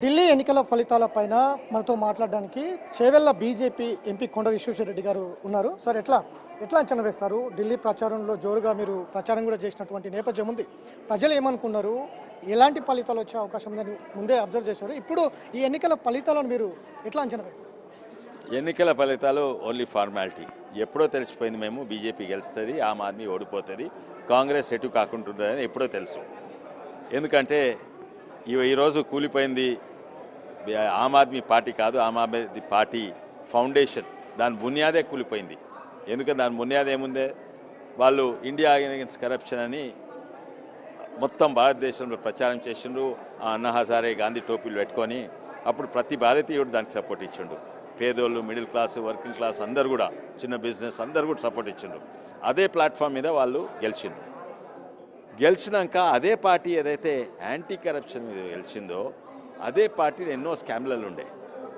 ఢిల్లీ ఎన్నికల ఫలితాలపైన మనతో మాట్లాడడానికి చేవెళ్ల బీజేపీ ఎంపీ కొండ విశ్వేశ్వరరెడ్డి గారు ఉన్నారు. సార్ ఎట్లా అంచనా వేస్తారు? ఢిల్లీ ప్రచారంలో జోరుగా మీరు ప్రచారం కూడా చేసినటువంటి నేపథ్యం ఉంది. ప్రజలు ఏమనుకున్నారు? ఎలాంటి ఫలితాలు వచ్చే అవకాశం ఉందని ముందే అబ్జర్వ్ చేశారు. ఇప్పుడు ఈ ఎన్నికల ఫలితాలను మీరు ఎట్లా అంచనా వేస్తారు? ఎన్నికల ఫలితాలు ఓన్లీ ఫార్మాలిటీ. ఎప్పుడో తెలిసిపోయింది. మేము బీజేపీ గెలుస్తుంది, ఆమ్ ఆద్మీ ఓడిపోతుంది, కాంగ్రెస్ ఎటు కాకుంటుందని ఎప్పుడో తెలుసు. ఎందుకంటే ఈరోజు కూలిపోయింది ఆమ్ ఆద్మీ పార్టీ కాదు, ఆమ్ ఆద్మీ పార్టీ ఫౌండేషన్, దాని బునియాదే కూలిపోయింది. ఎందుకంటే దాని బునియాది ఏముందే, వాళ్ళు ఇండియా అగైన్స్ కరప్షన్ అని మొత్తం భారతదేశంలో ప్రచారం చేసిండ్రు. అన్నా హజారే గాంధీ టోపీలు పెట్టుకొని అప్పుడు ప్రతి భారతీయుడు దానికి సపోర్ట్ ఇచ్చిండు. పేదోళ్ళు, మిడిల్ క్లాస్, వర్కింగ్ క్లాస్ అందరు కూడా, చిన్న బిజినెస్ అందరు కూడా సపోర్ట్ ఇచ్చిండ్రు. అదే ప్లాట్ఫామ్ మీద వాళ్ళు గెలిచిండ్రు. గెలిచినాక అదే పార్టీ ఏదైతే యాంటీ కరప్షన్ మీద గెలిచిందో అదే పార్టీలో ఎన్నో స్కామ్లలో ఉండే,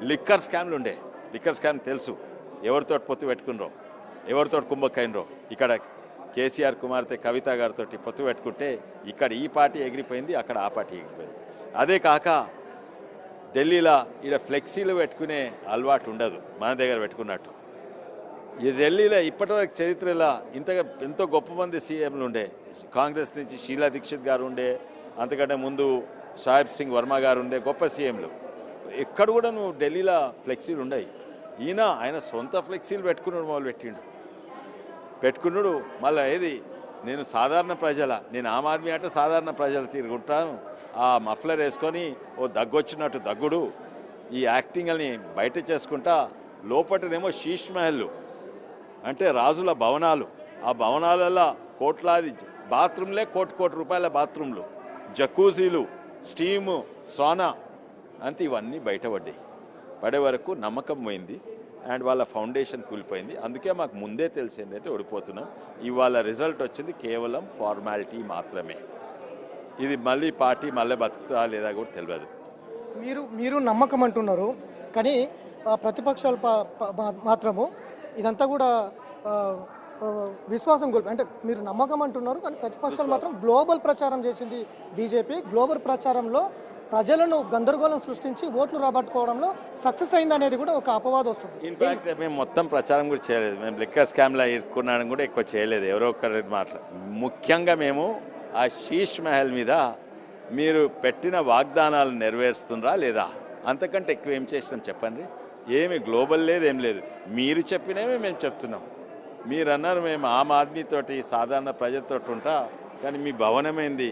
లిక్కర్ స్కామ్లు ఉండే. లిక్కర్ స్కామ్ తెలుసు, ఎవరితో పొత్తు పెట్టుకున్నారో, ఎవరితో కుంభక్కైనరో. ఇక్కడ కేసీఆర్ కుమార్తె కవిత గారితో పొత్తు పెట్టుకుంటే ఇక్కడ ఈ పార్టీ ఎగిరిపోయింది, అక్కడ ఆ పార్టీ ఎగిరిపోయింది. అదే కాక ఢిల్లీలో ఇక్కడ ఫ్లెక్సీలు పెట్టుకునే అలవాటు ఉండదు, మన దగ్గర పెట్టుకున్నట్టు. ఈ ఢిల్లీలో ఇప్పటివరకు చరిత్రలో ఎంతో గొప్ప మంది సీఎంలు ఉండే. కాంగ్రెస్ నుంచి షీలా దీక్షిత్ గారు ఉండే, అంతకంటే ముందు సాహిబ్ సింగ్ వర్మ గారు ఉండే, గొప్ప సీఎంలు. ఎక్కడ కూడా నువ్వు ఢిల్లీలో ఫ్లెక్సీలు ఉండవు. ఆయన సొంత ఫ్లెక్సీలు పెట్టుకున్నాడు, పెట్టుకున్నాడు. మళ్ళీ ఏది, నేను సాధారణ ప్రజల, నేను ఆమ్ ఆద్మీ అంటే సాధారణ ప్రజలు తిరుగుంటాను, ఆ మఫ్లర్ వేసుకొని ఓ దగ్గొచ్చినట్టు దగ్గుడు, ఈ యాక్టింగ్ని బయట చేసుకుంటా. లోపటనేమో శీష్ మహల్ అంటే రాజుల భవనాలు, ఆ భవనాలలో కోట్లాది బాత్రూమ్లే, కోటి రూపాయల బాత్రూమ్లు, జకూజీలు, స్టీము, సోనా అంతే, ఇవన్నీ బయటపడ్డాయి. పడే వరకు నమ్మకం పోయింది అండ్ వాళ్ళ ఫౌండేషన్ కూలిపోయింది. అందుకే మాకు ముందే తెలిసింది అంటే ఓడిపోతున్నాం. ఇవాళ రిజల్ట్ వచ్చింది కేవలం ఫార్మాలిటీ మాత్రమే. ఇది మళ్ళీ పార్టీ మళ్ళీ బతుకుతా లేదా కూడా తెలియదు. మీరు నమ్మకం అంటున్నారు, కానీ ప్రతిపక్షాలు మాత్రము ఇదంతా కూడా విశ్వాసం కోల్పోయి, అంటే మీరు నమ్మకం అంటున్నారు కానీ ప్రతిపక్షాలు మాత్రం గ్లోబల్ ప్రచారం చేసింది బీజేపీ. గ్లోబల్ ప్రచారంలో ప్రజలను గందరగోళం సృష్టించి ఓట్లు రాబట్టుకోవడంలో సక్సెస్ అయింది అనేది కూడా ఒక అపవాదం వస్తుంది. ఇన్ఫాక్ట్ మేము మొత్తం ప్రచారం కూడా చేయలేదు, మేము లిక్కర్ స్కామ్లో ఇరుక్కున్నాను కూడా ఎక్కువ చేయలేదు. ఎవరో ఒకరి ముఖ్యంగా మేము ఆ శీష్ మహల్ మీద మీరు పెట్టిన వాగ్దానాలు నెరవేరుస్తుండ్రా లేదా, అంతకంటే ఎక్కువ ఏం చేసినాం చెప్పండి. ఏమి గ్లోబల్ లేదు, ఏం లేదు. మీరు చెప్పినవే మేము చెప్తున్నాం. మీరు అన్నారు మేము ఆమ్ ఆద్మీతోటి సాధారణ ప్రజలతో ఉంటా, కానీ మీ భవనమేంది,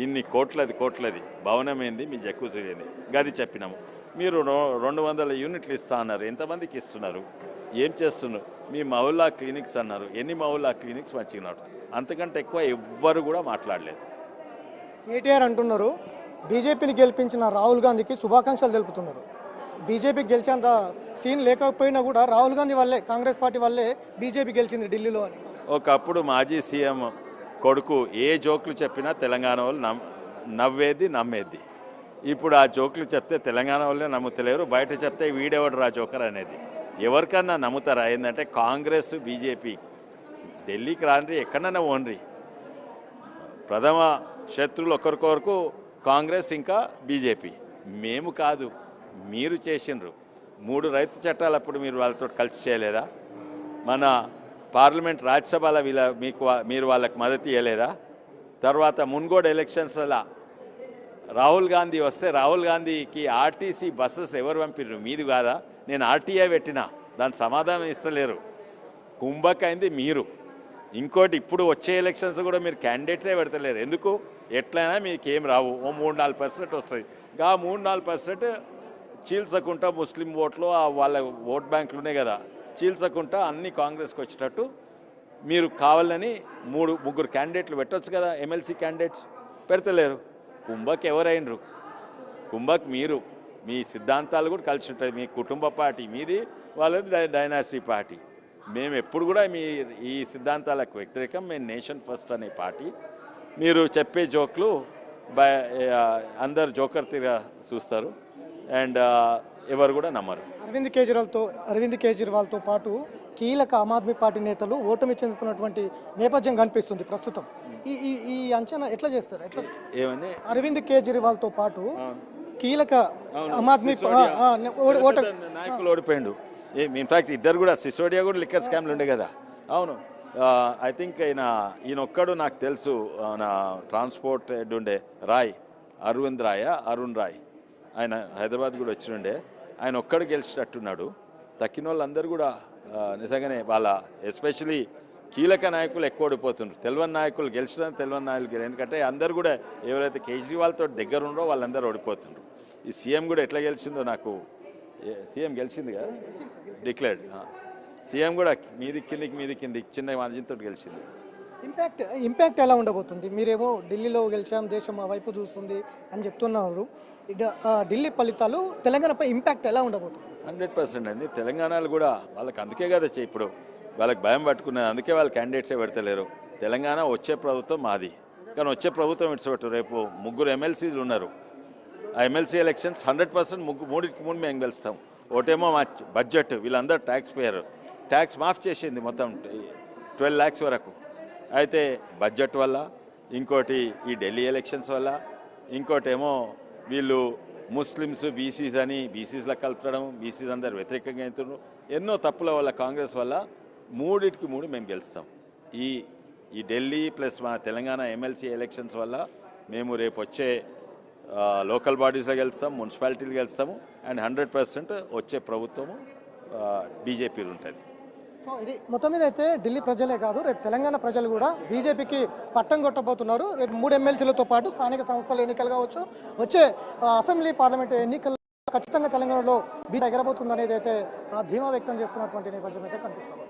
ఇన్ని కోట్లది భవనమేంది, మీ జక్కుజీ ఏంది, గది చెప్పినాము. మీరు 200 యూనిట్లు ఇస్తా అన్నారు, ఎంతమందికి ఇస్తున్నారు, ఏం చేస్తున్నారు? మీ మహల్లా క్లినిక్స్ అన్నారు, ఎన్ని మహల్లా క్లినిక్స్ మంచిగా నడుస్తుంది? అంతకంటే ఎక్కువ ఎవ్వరు కూడా మాట్లాడలేదు. కేటీఆర్ అంటున్నారు బీజేపీని గెలిపించిన రాహుల్ గాంధీకి శుభాకాంక్షలు తెలుపుతున్నారు. బీజేపీకి గెలిచేంత సీన్ లేకపోయినా కూడా రాహుల్ గాంధీ వల్లే, కాంగ్రెస్ పార్టీ వల్లే బీజేపీ గెలిచింది ఢిల్లీలో అని. ఒకప్పుడు మాజీ సీఎం కొడుకు ఏ జోకులు చెప్పినా తెలంగాణ వాళ్ళు నమ్మేది. ఇప్పుడు ఆ జోకులు చెప్తే తెలంగాణ వాళ్ళే నమ్ముతలేరు, బయట చెప్తే వీడెవడు రా జోకర్ అనేది. ఎవరికన్నా నమ్ముతారా? ఏంటంటే కాంగ్రెస్ బీజేపీ ఢిల్లీకి రాండ్రి, ఎక్కడన్నా ఓన్రి. ప్రథమ శత్రువులు ఒకరికొరకు కాంగ్రెస్ ఇంకా బీజేపీ. మేము కాదు, మీరు చేసిండ్రు. 3 రైతు చట్టాలు అప్పుడు మీరు వాళ్ళతో కలిసి చేయలేదా? మన పార్లమెంట్ రాజ్యసభలో మీరు వాళ్ళకి మద్దతు ఇవ్వలేదా? తర్వాత మున్గోడు ఎలక్షన్స్లో రాహుల్ గాంధీ వస్తే రాహుల్ గాంధీకి ఆర్టీసీ బస్సెస్ ఎవరు పంపిర్రు? మీది కాదా? నేను ఆర్టీఐ పెట్టినా, దాని సమాధానం ఇస్తలేరు. కుంభకైంది మీరు. ఇంకోటి, ఇప్పుడు వచ్చే ఎలక్షన్స్ కూడా మీరు క్యాండిడేట్లే పెడతలేరు. ఎందుకు? ఎట్లయినా మీకు ఏం రావు, ఓ 3-4% వస్తుంది. ఆ 3-4% చీల్చకుండా ముస్లిం ఓట్లు, వాళ్ళ ఓట్ బ్యాంకులు ఉన్నాయి కదా, చీల్చకుండా అన్ని కాంగ్రెస్కి వచ్చేటట్టు మీరు కావాలని 3-3 క్యాండిడేట్లు పెట్టవచ్చు కదా, ఎమ్మెల్సీ క్యాండిడేట్స్. పెడతలేరు. కుంభక్ ఎవరైనరు? కుంభక్ మీరు. మీ సిద్ధాంతాలు కూడా కలిసి ఉంటాయి. మీ కుటుంబ పార్టీ మీది, వాళ్ళది డైనాసిటీ పార్టీ. మేము ఎప్పుడు కూడా ఈ సిద్ధాంతాలకు వ్యతిరేకం. మేము నేషన్ ఫస్ట్ అనే పార్టీ. మీరు చెప్పే జోక్లు అందరు జోకర్ తీరా చూస్తారు అండ్ ఎవరు కూడా నమ్మరు. అరవింద్ కేజ్రీవాల్తో పాటు కీలక ఆమ్ ఆద్మీ పార్టీ నేతలు ఓటమి చెందుతున్నటువంటి నేపథ్యం కనిపిస్తుంది ప్రస్తుతం. ఈ అంచనా ఎట్లా చేస్తారు? ఎట్లా? ఏమని? అరవింద్ కేజ్రీవాల్తో పాటు కీలక ఆమ్ ఆద్మీ ఓట నాయకులు ఓడిపోయిండు. ఇన్ఫాక్ట్ ఇద్దరు కూడా సిసోడియా కూడా లిక్కర్ స్కామ్లు ఉండే కదా. అవును, ఐ థింక్ ఈయన ఒక్కడు నాకు తెలుసు, నా ట్రాన్స్పోర్ట్ హెడ్ ఉండే అరుణ్ రాయ్, ఆయన హైదరాబాద్ కూడా వచ్చిండే. ఆయన ఒక్కడు గెలిచినట్టున్నాడు. తక్కిన వాళ్ళందరూ కూడా నిజంగానే వాళ్ళ ఎస్పెషలీ కీలక నాయకులు ఎక్కువ ఓడిపోతున్నారు. తెలివని నాయకులు గెలిచడానికి తెలివని నాయకులు ఎందుకంటే అందరు కూడా ఎవరైతే కేజ్రీవాల్తో దగ్గర ఉన్నారో వాళ్ళందరూ ఓడిపోతున్నారు. ఈ సీఎం కూడా ఎట్లా గెలిచిందో నాకు, సీఎం గెలిచింది కదా డిక్లేర్డ్, సీఎం కూడా మీది కిందికి చిన్న మార్జిన్తో గెలిచింది. ఇంపాక్ట్ ఎలా ఉండబోతుంది? మీరేమో ఢిల్లీలో గెలిచాం, దేశం ఆ వైపు చూస్తుంది అని చెప్తున్నారు. ఢిల్లీ ఫలితాలు తెలంగాణపై ఇంపాక్ట్ ఎలా ఉండబోతుంది? 100% అండి. తెలంగాణలో కూడా వాళ్ళకి అందుకే కదా ఇప్పుడు వాళ్ళకి భయం పట్టుకున్నది, అందుకే వాళ్ళు క్యాండిడేట్సే పెడతలేరు. తెలంగాణ వచ్చే ప్రభుత్వం మాది, కానీ వచ్చే ప్రభుత్వం ఇడిచిపెట్టు. రేపు 3 ఎమ్మెల్సీలు ఉన్నారు. ఆ ఎమ్మెల్సీ ఎలక్షన్స్ 100% మూడింటికి మేము గెలుస్తాం. ఒకటేమో మా బడ్జెట్, వీళ్ళందరూ ట్యాక్స్ మాఫ్ చేసింది మొత్తం 12 lakhs వరకు. అయితే బడ్జెట్ వల్ల, ఇంకోటి ఈ ఢిల్లీ ఎలక్షన్స్ వల్ల, ఇంకోటేమో వీళ్ళు ముస్లిమ్స్ బీసీస్ అని బీసీస్లో కలపడం, బీసీస్ అందరు వ్యతిరేకంగా అవుతున్నారు. ఎన్నో తప్పుల వల్ల కాంగ్రెస్ వల్ల 3 మేము గెలుస్తాం. ఈ ఢిల్లీ ప్లస్ మా తెలంగాణ ఎమ్మెల్సీ ఎలక్షన్స్ వల్ల మేము రేపు వచ్చే లోకల్ బాడీస్లో గెలుస్తాం, మున్సిపాలిటీలు గెలుస్తాము. అండ్ 100% వచ్చే ప్రభుత్వము బీజేపీలు ఉంటుంది. ఇది మొత్తం మీద అయితే ఢిల్లీ ప్రజలే కాదు, రేపు తెలంగాణ ప్రజలు కూడా బీజేపీకి పట్టం కొట్టబోతున్నారు. రేపు 3 ఎమ్మెల్సీలతో పాటు స్థానిక సంస్థల ఎన్నికలు కావచ్చు, వచ్చే అసెంబ్లీ పార్లమెంట్ ఎన్నికల్లో ఖచ్చితంగా తెలంగాణలో బీజేపీ ఎగరబోతుంది అనేది అయితే ధీమా వ్యక్తం చేస్తున్నటువంటి నేపథ్యం అయితే కనిపిస్తుంది.